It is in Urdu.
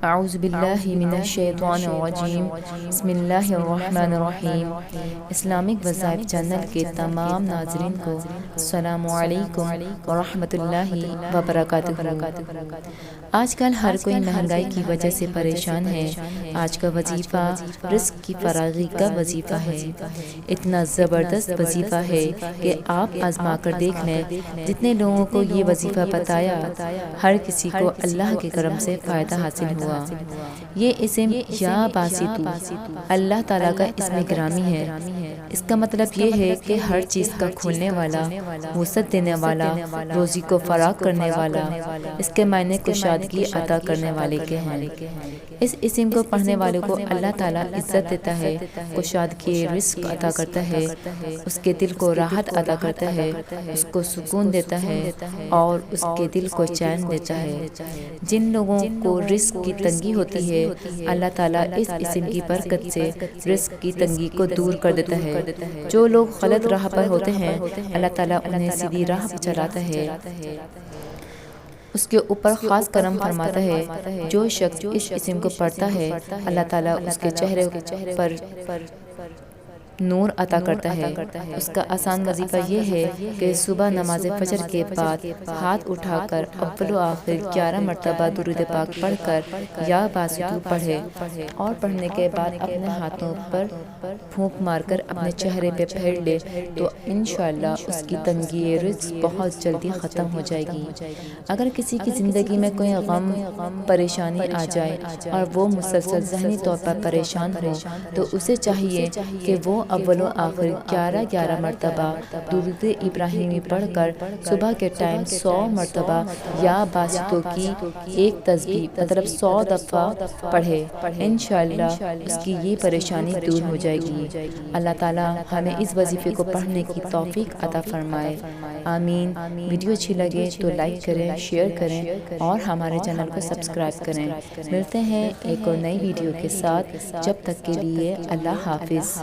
اعوذ باللہ من الشیطان الرجیم بسم اللہ الرحمن الرحیم۔ اسلامک وظائف چینل کے تمام ناظرین کو السلام علیکم ورحمۃ اللہ وبرکاتہ۔ آج کل ہر کوئی مہنگائی کی وجہ سے پریشان ہے۔ آج کا وظیفہ رزق کی فراغی کا وظیفہ ہے۔ اتنا زبردست وظیفہ ہے کہ آپ آزما کر دیکھ لیں۔ جتنے لوگوں کو یہ وظیفہ بتایا، ہر کسی کو اللہ کے کرم سے فائدہ حاصل ہوا۔ یہ اسم یا باسطو اللہ تعالیٰ کا اسم گرامی ہے۔ اس کا مطلب یہ ہے کہ ہر چیز کا کھولنے والا، وسعت دینے والا، روزی کو فراغ کرنے والا۔ اس کے معنی کشادگی عطا کرنے والے کے ہیں۔ اس اسم کو پڑھنے والے کو اللہ تعالیٰ عزت دیتا ہے، کشادگی رزق عطا کرتا ہے، اس کے دل کو راحت عطا کرتا ہے، اس کو سکون دیتا ہے اور اس کے دل کو چین دیتا ہے۔ جن لوگوں کو رزق کی تنگی ہوتی ہے، اللہ تعالیٰ اس اسم کی برکت سے رزق کی تنگی کو دور کر دیتا ہے۔ جو لوگ غلط راہ پر ہوتے ہیں، اللہ تعالیٰ انہیں سیدھی راہ پر چلاتا ہے، اس کے اوپر خاص کرم فرماتا ہے۔ جو شخص اس اسم کو پڑھتا ہے، اللہ تعالیٰ اس کے چہرے پر نور عطا کرتا ہے۔ اس کا آسان وظیفہ یہ ہے کہ صبح نماز فجر کے بعد ہاتھ اٹھا کر اول و آخر 11 مرتبہ درود پاک پڑھ کر یا باسطو پڑھے، اور پڑھنے کے بعد اپنے ہاتھوں پر پھونک مار کر اپنے چہرے پہ پھیر لے تو انشاءاللہ اس کی تنگی رزق بہت جلدی ختم ہو جائے گی۔ اگر کسی کی زندگی میں کوئی غم پریشانی آ جائے اور وہ مسلسل ذہنی طور پر پریشان ہو، تو اسے چاہیے کہ وہ اول و آخر 11 مرتبہ درود ابراہیمی پڑھ کر صبح کے ٹائم 100 مرتبہ یا باسطو کی ایک تسبیح مطلب 100 دفعہ پڑھے۔ انشاءاللہ اس کی یہ پریشانی دور ہو جائے گی۔ اللہ تعالیٰ ہمیں اس وظیفے کو پڑھنے کی توفیق عطا فرمائے، آمین۔ ویڈیو اچھی لگے تو لائک کریں، شیئر کریں اور ہمارے چینل کو سبسکرائب کریں۔ ملتے ہیں ایک اور نئی ویڈیو کے ساتھ، جب تک کے لیے اللہ حافظ۔